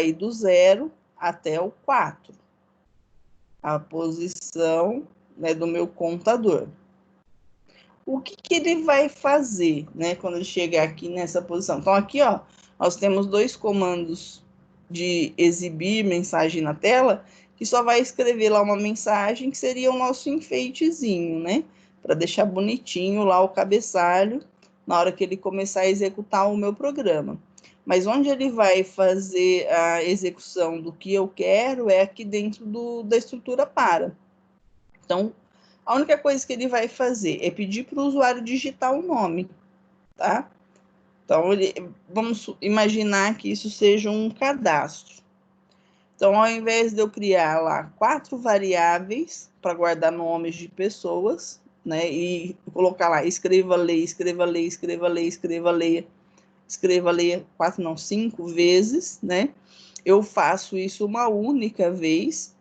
ir do 0 até o 4. A posição, né, do meu contador. O que ele vai fazer, né, quando ele chegar aqui nessa posição? Então, aqui, ó, nós temos dois comandos de exibir mensagem na tela, que só vai escrever lá uma mensagem que seria o nosso enfeitezinho, né? Para deixar bonitinho lá o cabeçalho na hora que ele começar a executar o meu programa. Mas onde ele vai fazer a execução do que eu quero é aqui dentro da estrutura para. Então, a única coisa que ele vai fazer é pedir para o usuário digitar o nome, tá? Então, vamos imaginar que isso seja um cadastro. Então, ao invés de eu criar lá 4 variáveis para guardar nomes de pessoas, né, e colocar lá, escreva, leia, escreva, leia, escreva, leia, escreva, leia, escreva, leia, 4 não, 5 vezes, né? Eu faço isso uma única vez,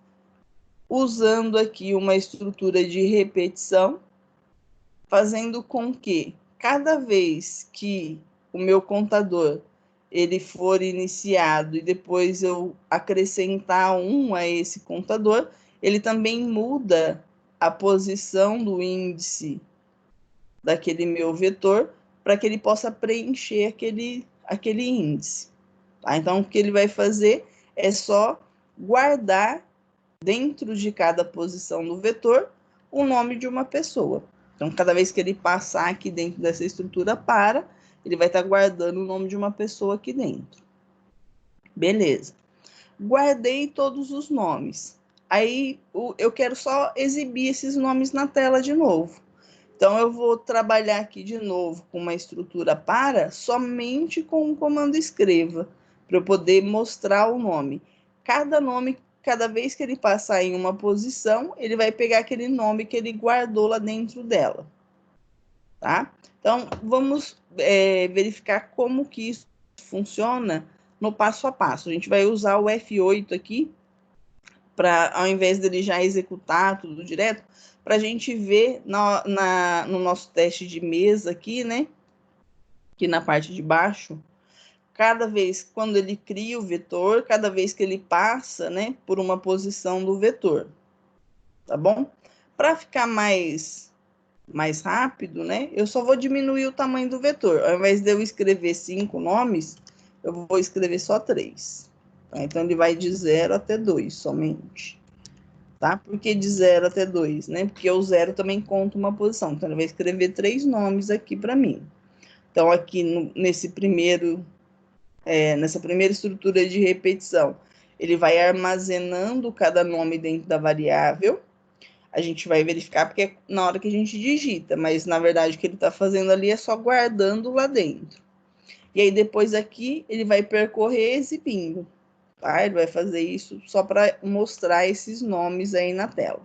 usando aqui uma estrutura de repetição, fazendo com que cada vez que o meu contador ele for iniciado e depois eu acrescentar 1 a esse contador, ele também muda a posição do índice daquele meu vetor para que ele possa preencher aquele índice. Tá? Então, o que ele vai fazer é só guardar dentro de cada posição do vetor o nome de uma pessoa. Então, cada vez que ele passar aqui dentro dessa estrutura para, ele vai estar guardando o nome de uma pessoa aqui dentro. Beleza. Guardei todos os nomes. Aí, eu quero só exibir esses nomes na tela de novo. Então, eu vou trabalhar aqui de novo com uma estrutura para, somente com o comando escreva, para eu poder mostrar o nome. Cada nome, cada vez que ele passar em uma posição, ele vai pegar aquele nome que ele guardou lá dentro dela. Tá? Então, vamos verificar como que isso funciona no passo a passo. A gente vai usar o F8 aqui, para, ao invés dele já executar tudo direto, para a gente ver no nosso teste de mesa aqui, né? Aqui na parte de baixo, cada vez, quando ele cria o vetor, cada vez que ele passa, né, por uma posição do vetor. Tá bom? Para ficar mais rápido, né, eu só vou diminuir o tamanho do vetor. Ao invés de eu escrever 5 nomes, eu vou escrever só 3. Tá? Então, ele vai de 0 até 2 somente. Tá? Por que de 0 até 2? Né? Porque o 0 também conta uma posição. Então, ele vai escrever 3 nomes aqui para mim. Então, aqui nessa primeira estrutura de repetição, ele vai armazenando cada nome dentro da variável. A gente vai verificar porque é na hora que a gente digita, mas na verdade o que ele está fazendo ali é só guardando lá dentro. E aí depois aqui ele vai percorrer exibindo, tá? Ele vai fazer isso só para mostrar esses nomes aí na tela.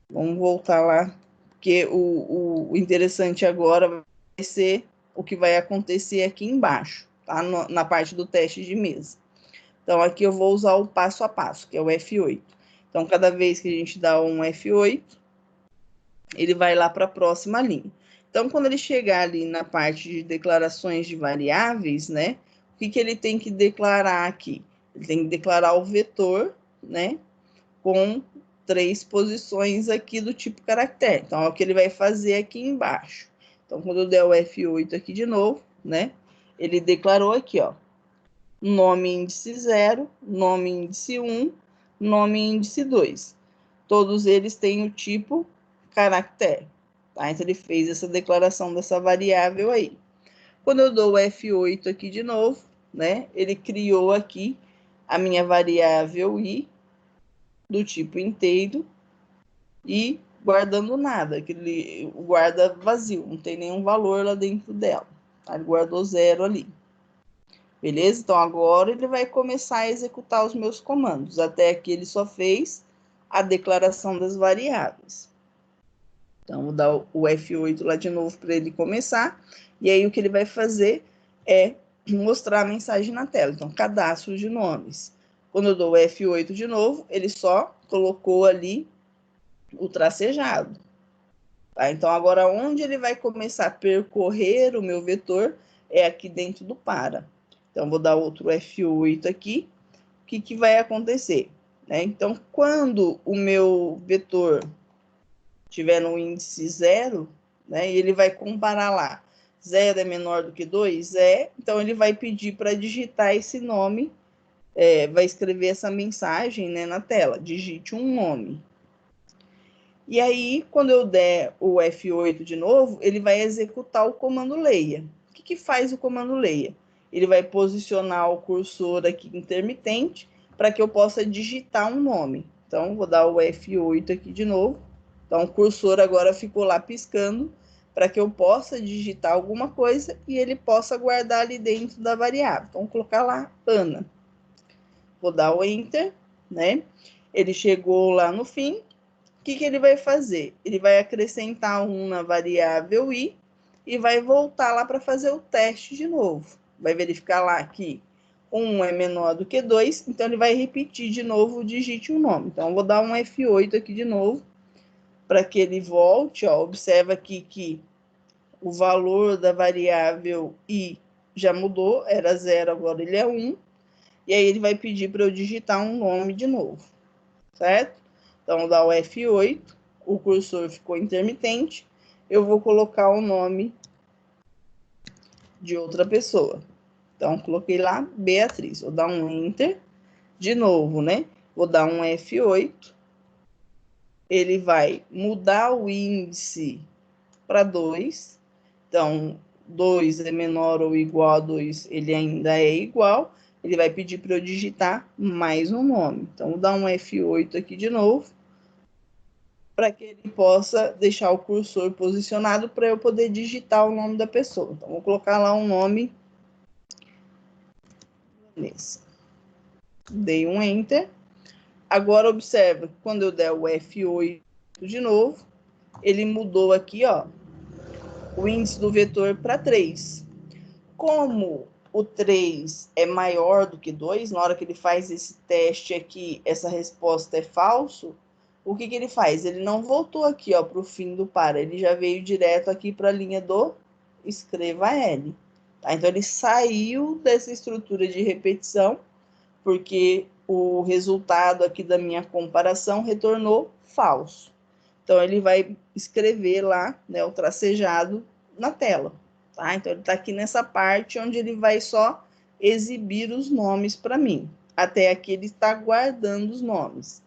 Vamos voltar lá, porque o interessante agora vai ser o que vai acontecer aqui embaixo, tá? Na parte do teste de mesa. Então, aqui eu vou usar o passo a passo, que é o F8. Então, cada vez que a gente dá um F8, ele vai lá para a próxima linha. Então, quando ele chegar ali na parte de declarações de variáveis, né? O que ele tem que declarar aqui? Ele tem que declarar o vetor, né? Com 3 posições aqui do tipo caractere. Então, é o que ele vai fazer aqui embaixo. Então, quando eu der o F8 aqui de novo, né? Ele declarou aqui, ó. Nome índice 0, nome índice 1, nome índice 2. Todos eles têm o tipo caractere. Tá? Então, ele fez essa declaração dessa variável aí. Quando eu dou o F8 aqui de novo, né? Ele criou aqui a minha variável i do tipo inteiro e guardando nada, que ele guarda vazio, não tem nenhum valor lá dentro dela. Tá? Ele guardou 0 ali. Beleza? Então, agora ele vai começar a executar os meus comandos. Até aqui ele só fez a declaração das variáveis. Então, vou dar o F8 lá de novo para ele começar. E aí, o que ele vai fazer é mostrar a mensagem na tela. Então, cadastro de nomes. Quando eu dou o F8 de novo, ele só colocou ali o tracejado. Tá? Então, agora, onde ele vai começar a percorrer o meu vetor é aqui dentro do para. Então, vou dar outro F8 aqui. O que, que vai acontecer? Né? Então, quando o meu vetor tiver no índice 0, né, e ele vai comparar lá, 0 é menor do que 2? É, então ele vai pedir para digitar esse nome, vai escrever essa mensagem, né, na tela, digite um nome. E aí, quando eu der o F8 de novo, ele vai executar o comando leia. O que, que faz o comando leia? Ele vai posicionar o cursor aqui intermitente para que eu possa digitar um nome. Então, vou dar o F8 aqui de novo. Então, o cursor agora ficou lá piscando para que eu possa digitar alguma coisa e ele possa guardar ali dentro da variável. Então, vou colocar lá Ana. Vou dar o Enter, né? Ele chegou lá no fim. O que, que ele vai fazer? Ele vai acrescentar 1 na variável i e vai voltar lá para fazer o teste de novo. Vai verificar lá que 1 é menor do que 2, então ele vai repetir de novo, digite um nome. Então, eu vou dar um F8 aqui de novo, para que ele volte. Ó, observa aqui que o valor da variável i já mudou, era 0, agora ele é 1. E aí ele vai pedir para eu digitar um nome de novo, certo? Então, dá o F8, o cursor ficou intermitente, eu vou colocar o nome de outra pessoa. Então, coloquei lá Beatriz, vou dar um Enter, de novo, né? Vou dar um F8, ele vai mudar o índice para 2, então, 2 é menor ou igual a 2, ele ainda é igual, ele vai pedir para eu digitar mais um nome. Então, vou dar um F8 aqui de novo, para que ele possa deixar o cursor posicionado para eu poder digitar o nome da pessoa. Então, vou colocar lá um nome. Vanessa. Dei um Enter. Agora, observa que quando eu der o F8 de novo, ele mudou aqui, ó, o índice do vetor para 3. Como o 3 é maior do que 2, na hora que ele faz esse teste aqui, essa resposta é falso, o que, que ele faz? Ele não voltou aqui para o fim do para, ele já veio direto aqui para a linha do escreva L. Tá? Então, ele saiu dessa estrutura de repetição, porque o resultado aqui da minha comparação retornou falso. Então, ele vai escrever lá, né, o tracejado na tela. Tá? Então, ele está aqui nessa parte onde ele vai só exibir os nomes para mim. Até aqui ele está guardando os nomes.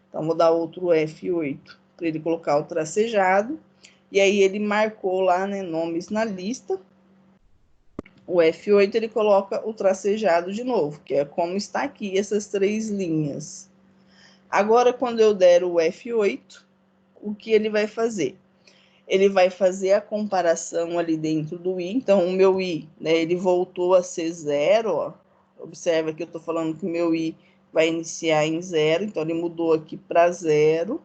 Então, vou dar outro F8 para ele colocar o tracejado. E aí, ele marcou lá, né, nomes na lista. O F8, ele coloca o tracejado de novo, que é como está aqui, essas 3 linhas. Agora, quando eu der o F8, o que ele vai fazer? Ele vai fazer a comparação ali dentro do i. Então, o meu i, né, ele voltou a ser 0, ó. Observa que eu estou falando que o meu i vai iniciar em 0, então ele mudou aqui para 0.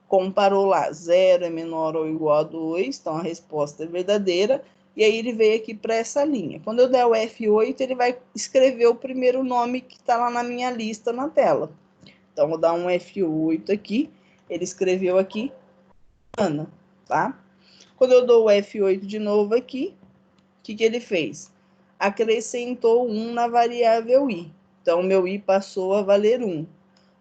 Comparou lá, 0 é menor ou igual a 2, então a resposta é verdadeira. E aí ele veio aqui para essa linha. Quando eu der o F8, ele vai escrever o primeiro nome que está lá na minha lista na tela. Então, vou dar um F8 aqui. Ele escreveu aqui, Ana, tá? Quando eu dou o F8 de novo aqui, o que, que ele fez? Acrescentou 1 na variável i. Então, meu i passou a valer 1.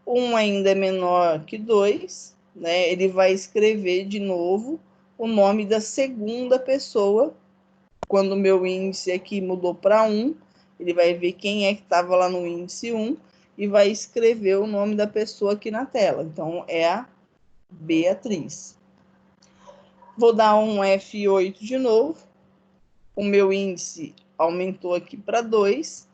1 ainda é menor que 2, né? Ele vai escrever de novo o nome da segunda pessoa. Quando o meu índice aqui mudou para 1, ele vai ver quem é que estava lá no índice 1 e vai escrever o nome da pessoa aqui na tela. Então, é a Beatriz. Vou dar um F8 de novo. O meu índice aumentou aqui para 2.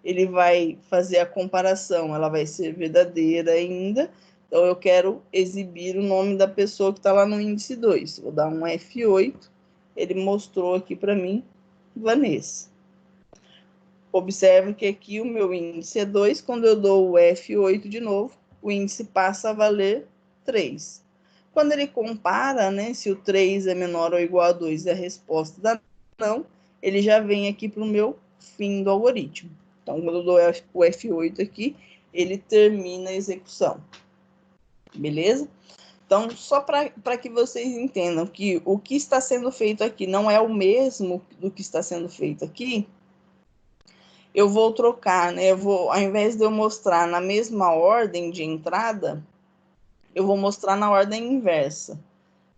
Ele vai fazer a comparação, ela vai ser verdadeira ainda. Então, eu quero exibir o nome da pessoa que está lá no índice 2. Vou dar um F8. Ele mostrou aqui para mim, Vanessa. Observe que aqui o meu índice é 2. Quando eu dou o F8 de novo, o índice passa a valer 3. Quando ele compara, né, se o 3 é menor ou igual a 2 e a resposta dá não, ele já vem aqui para o meu fim do algoritmo. Então, quando eu dou o F8 aqui, ele termina a execução. Beleza? Então, só para que vocês entendam que o que está sendo feito aqui não é o mesmo do que está sendo feito aqui, eu vou trocar, né? Ao invés de eu mostrar na mesma ordem de entrada, eu vou mostrar na ordem inversa.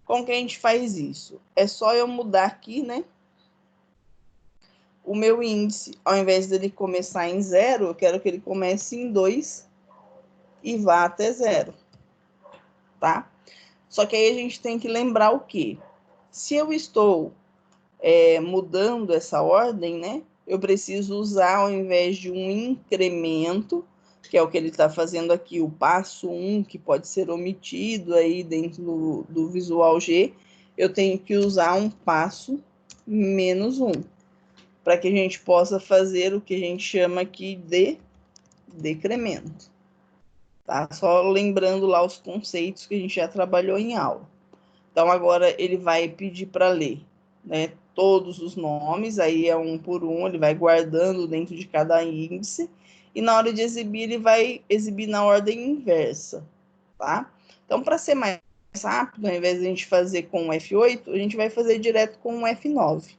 Como que a gente faz isso? É só eu mudar aqui, né? O meu índice, ao invés dele começar em 0, eu quero que ele comece em 2 e vá até 0, tá? Só que aí a gente tem que lembrar o quê? Se eu estou mudando essa ordem, né? Eu preciso usar, ao invés de um incremento, que é o que ele está fazendo aqui, o passo 1, que pode ser omitido aí dentro do Visual G, eu tenho que usar um passo menos 1, para que a gente possa fazer o que a gente chama aqui de decremento. Tá? Só lembrando lá os conceitos que a gente já trabalhou em aula. Então, agora ele vai pedir para ler, né, todos os nomes, aí é um por um, ele vai guardando dentro de cada índice, e na hora de exibir, ele vai exibir na ordem inversa, tá? Então, para ser mais rápido, ao invés de a gente fazer com o F8, a gente vai fazer direto com o F9,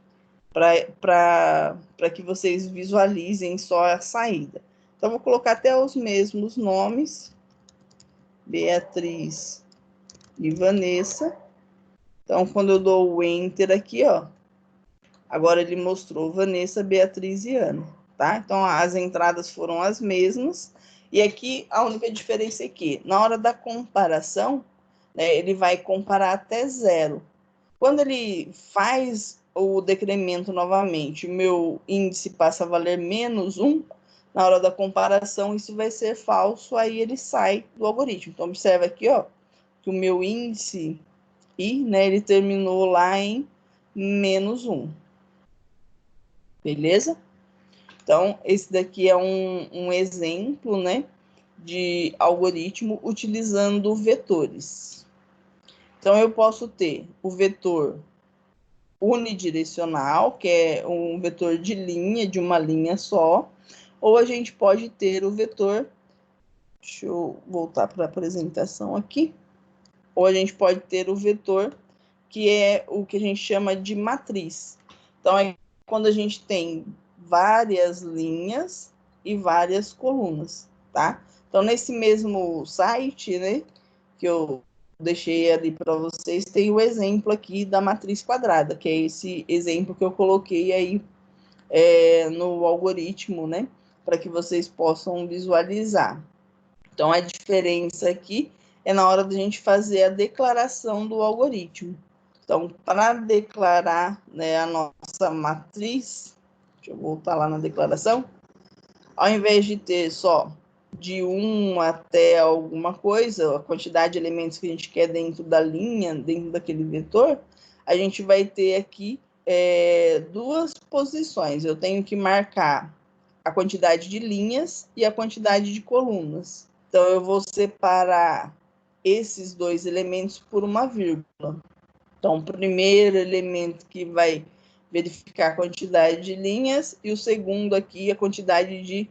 para que vocês visualizem só a saída. Então, vou colocar até os mesmos nomes, Beatriz e Vanessa. Então, quando eu dou o Enter aqui, ó, agora ele mostrou Vanessa, Beatriz e Ana, tá? Então, as entradas foram as mesmas. E aqui, a única diferença é que, na hora da comparação, né, ele vai comparar até 0. Quando ele faz o decremento novamente, o meu índice passa a valer menos 1, na hora da comparação, isso vai ser falso, aí ele sai do algoritmo. Então, observa aqui, ó, que o meu índice I, né, ele terminou lá em menos 1. Beleza? Então, esse daqui é um exemplo, né, de algoritmo utilizando vetores. Então, eu posso ter o vetor unidirecional, que é um vetor de linha, de uma linha só, ou a gente pode ter o vetor, deixa eu voltar para a apresentação aqui, ou a gente pode ter o vetor que é o que a gente chama de matriz. Então, é quando a gente tem várias linhas e várias colunas, tá? Então, nesse mesmo site, né, que eu deixei ali para vocês, tem o exemplo aqui da matriz quadrada, que é esse exemplo que eu coloquei aí no algoritmo, né, para que vocês possam visualizar. Então, a diferença aqui é na hora da gente fazer a declaração do algoritmo. Então, para declarar, né, a nossa matriz, deixa eu voltar lá na declaração, ao invés de ter só de 1 até alguma coisa, a quantidade de elementos que a gente quer dentro da linha, dentro daquele vetor, a gente vai ter aqui duas posições. Eu tenho que marcar a quantidade de linhas e a quantidade de colunas. Então, eu vou separar esses dois elementos por uma vírgula. Então, o primeiro elemento que vai verificar a quantidade de linhas e o segundo aqui a quantidade de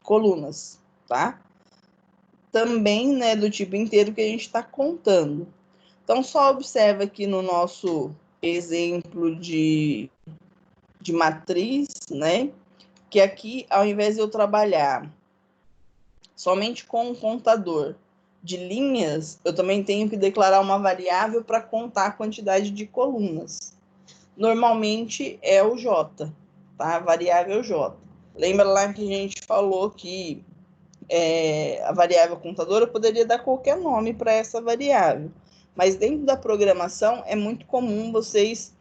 colunas, tá? Também, né, do tipo inteiro que a gente está contando. Então, só observa aqui no nosso exemplo de matriz, né, que aqui, ao invés de eu trabalhar somente com um contador de linhas, eu também tenho que declarar uma variável para contar a quantidade de colunas. Normalmente é o J, tá? A variável J. Lembra lá que a gente falou que a variável contadora poderia dar qualquer nome para essa variável, mas dentro da programação é muito comum vocês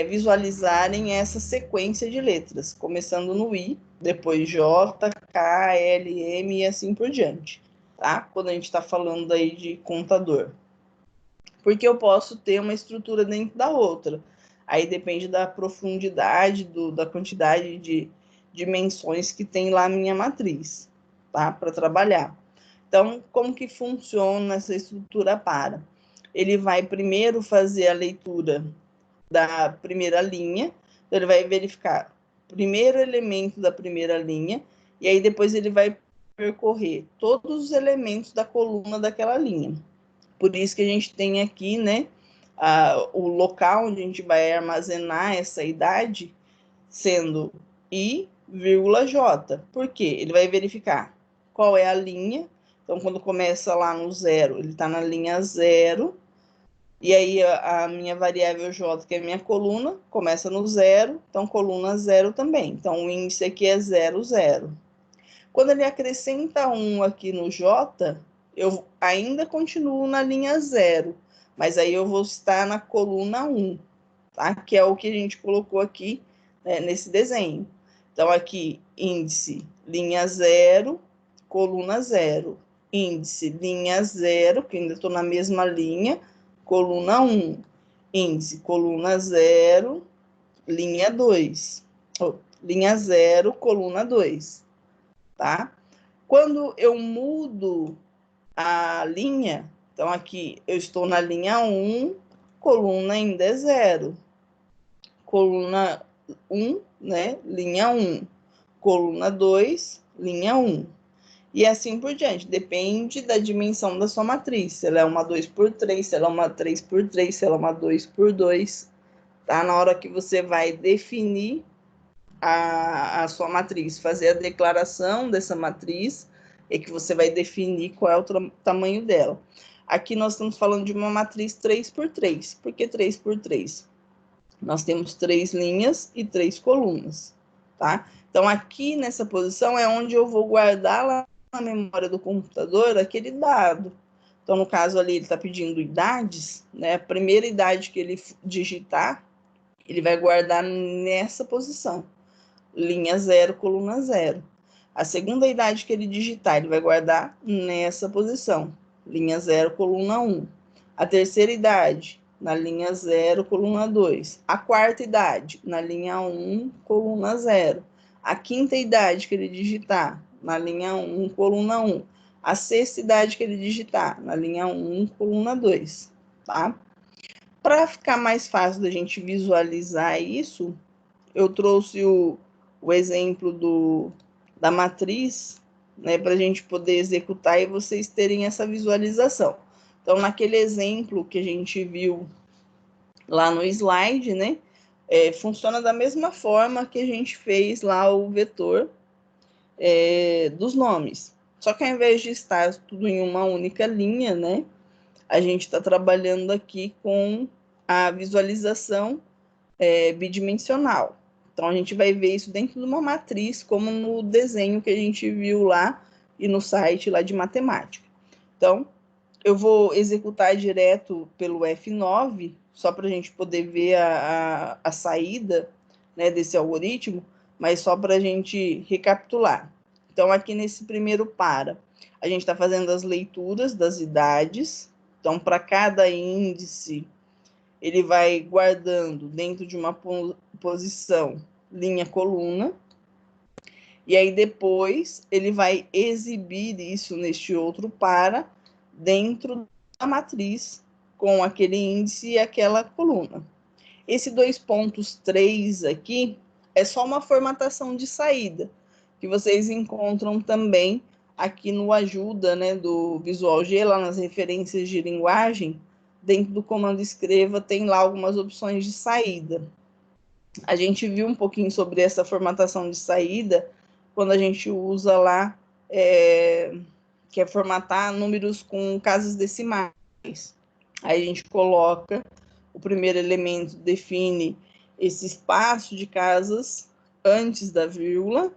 visualizarem essa sequência de letras, começando no I, depois J, K, L, M e assim por diante, tá? Quando a gente está falando aí de contador. Porque eu posso ter uma estrutura dentro da outra. Aí depende da profundidade, da quantidade de dimensões que tem lá a minha matriz, tá? Para trabalhar. Então, como que funciona essa estrutura para? Ele vai primeiro fazer a leitura da primeira linha, então ele vai verificar o primeiro elemento da primeira linha, e aí depois ele vai percorrer todos os elementos da coluna daquela linha. Por isso que a gente tem aqui, né, o local onde a gente vai armazenar essa idade sendo e vírgula J. Por quê? Ele vai verificar qual é a linha. Então, quando começa lá no 0, ele está na linha 0. E aí, a minha variável J, que é a minha coluna, começa no 0. Então, coluna 0 também. Então, o índice aqui é 0, 0. Quando ele acrescenta 1 aqui no J, eu ainda continuo na linha 0. Mas aí eu vou estar na coluna 1, tá? Que é o que a gente colocou aqui, né, nesse desenho. Então, aqui, índice, linha 0, coluna 0. Índice, linha 0, que ainda estou na mesma linha, coluna 1. Índice, coluna 0, linha 2. Linha 0, coluna 2, tá? Quando eu mudo a linha, então aqui eu estou na linha 1, coluna ainda é 0. Coluna 1, né? Linha 1. Coluna 2, linha 1. E assim por diante. Depende da dimensão da sua matriz. Se ela é uma 2x3, se ela é uma 3x3, se ela é uma 2x2. Tá? Na hora que você vai definir a sua matriz, fazer a declaração dessa matriz, é que você vai definir qual é o tamanho dela. Aqui nós estamos falando de uma matriz 3x3. Por que 3x3? Nós temos 3 linhas e 3 colunas, tá? Então, aqui nessa posição é onde eu vou guardar lá na memória do computador aquele dado. Então, no caso ali, ele está pedindo idades, né? A primeira idade que ele digitar, ele vai guardar nessa posição. Linha 0, coluna 0. A segunda idade que ele digitar, ele vai guardar nessa posição. Linha 0, coluna 1. A terceira idade, na linha 0, coluna 2. A quarta idade, na linha 1, coluna 0. A quinta idade que ele digitar, na linha 1, coluna 1. A sexta idade que ele digitar, na linha 1, coluna 2, tá? Para ficar mais fácil da gente visualizar isso, eu trouxe o exemplo da matriz, né, para a gente poder executar e vocês terem essa visualização. Então, naquele exemplo que a gente viu lá no slide, né, funciona da mesma forma que a gente fez lá o vetor dos nomes. Só que ao invés de estar tudo em uma única linha, né, a gente está trabalhando aqui com a visualização bidimensional. Então, a gente vai ver isso dentro de uma matriz, como no desenho que a gente viu lá e no site lá de matemática. Então, eu vou executar direto pelo F9, só para a gente poder ver a saída, né, desse algoritmo, mas só para a gente recapitular. Então, aqui nesse primeiro a gente está fazendo as leituras das idades. Então, para cada índice, ele vai guardando dentro de uma posição linha coluna, e aí depois ele vai exibir isso neste outro dentro da matriz com aquele índice e aquela coluna. Esse 2.3 aqui é só uma formatação de saída, que vocês encontram também aqui no ajuda, né, do Visual G, lá nas referências de linguagem. Dentro do comando escreva tem lá algumas opções de saída. A gente viu um pouquinho sobre essa formatação de saída quando a gente usa lá, que é formatar números com casas decimais. Aí a gente coloca o primeiro elemento, define esse espaço de casas antes da vírgula,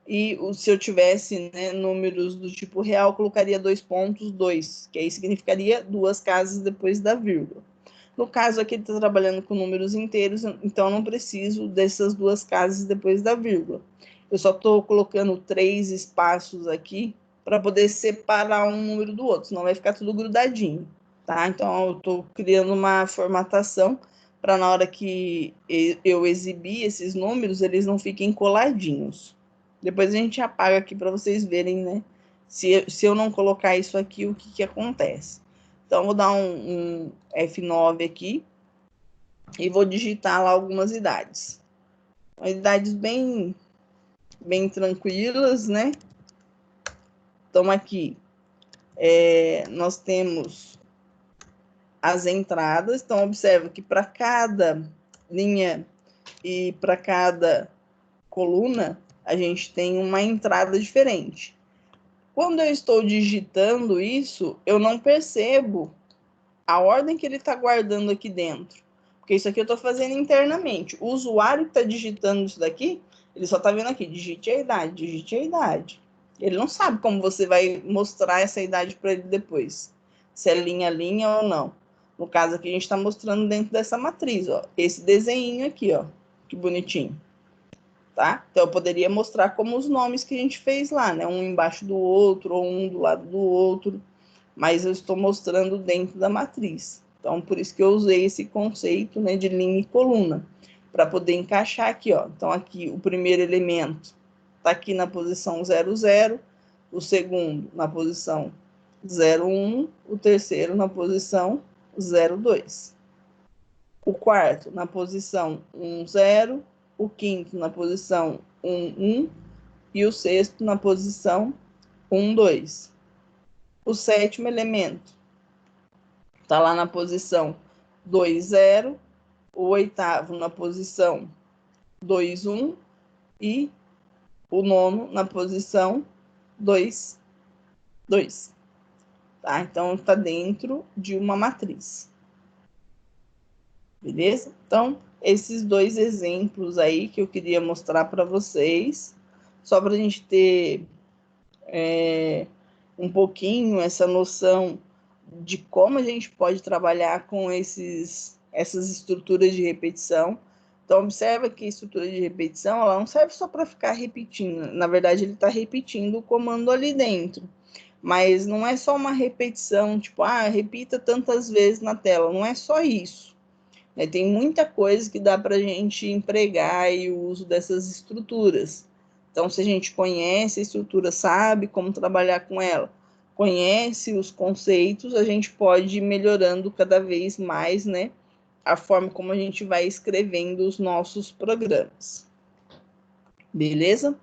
e se eu tivesse, né, números do tipo real, colocaria 2.2, que aí significaria 2 casas depois da vírgula. No caso aqui, ele está trabalhando com números inteiros, então eu não preciso dessas 2 casas depois da vírgula. Eu só estou colocando 3 espaços aqui para poder separar um número do outro, senão vai ficar tudo grudadinho, tá? Então, eu estou criando uma formatação para na hora que eu exibir esses números, eles não fiquem coladinhos. Depois a gente apaga aqui para vocês verem, né? Se eu não colocar isso aqui, o que acontece? Então, vou dar um F9 aqui e vou digitar lá algumas idades. Idades bem tranquilas, né? Então, aqui, nós temos as entradas. Então, observa que para cada linha e para cada coluna, a gente tem uma entrada diferente. Quando eu estou digitando isso, eu não percebo a ordem que ele está guardando aqui dentro. Porque isso aqui eu estou fazendo internamente. O usuário que está digitando isso daqui, ele só está vendo aqui, digite a idade, digite a idade. Ele não sabe como você vai mostrar essa idade para ele depois. Se é linha a linha ou não. No caso aqui, a gente está mostrando dentro dessa matriz, ó. Esse desenho aqui, ó. Que bonitinho. Tá? Então, eu poderia mostrar como os nomes que a gente fez lá, né? Um embaixo do outro, ou um do lado do outro. Mas eu estou mostrando dentro da matriz. Então, por isso que eu usei esse conceito, né, de linha e coluna, para poder encaixar aqui, ó. Então, aqui, o primeiro elemento está aqui na posição 00, o segundo na posição 01, o terceiro na posição 02. O quarto na posição 10, o quinto na posição 11 e o sexto na posição 12. O sétimo elemento está lá na posição 20, o oitavo na posição 21 e o nono na posição 22. Tá? Então, está dentro de uma matriz. Beleza? Então, esses dois exemplos aí que eu queria mostrar para vocês, só para a gente ter um pouquinho essa noção de como a gente pode trabalhar com essas estruturas de repetição. Então, observa que a estrutura de repetição ela não serve só para ficar repetindo. Na verdade, ele está repetindo o comando ali dentro. Mas não é só uma repetição, tipo, repita tantas vezes na tela. Não é só isso. Tem muita coisa que dá para a gente empregar aí o uso dessas estruturas. Então, se a gente conhece a estrutura, sabe como trabalhar com ela, conhece os conceitos, a gente pode ir melhorando cada vez mais, né, a forma como a gente vai escrevendo os nossos programas. Beleza?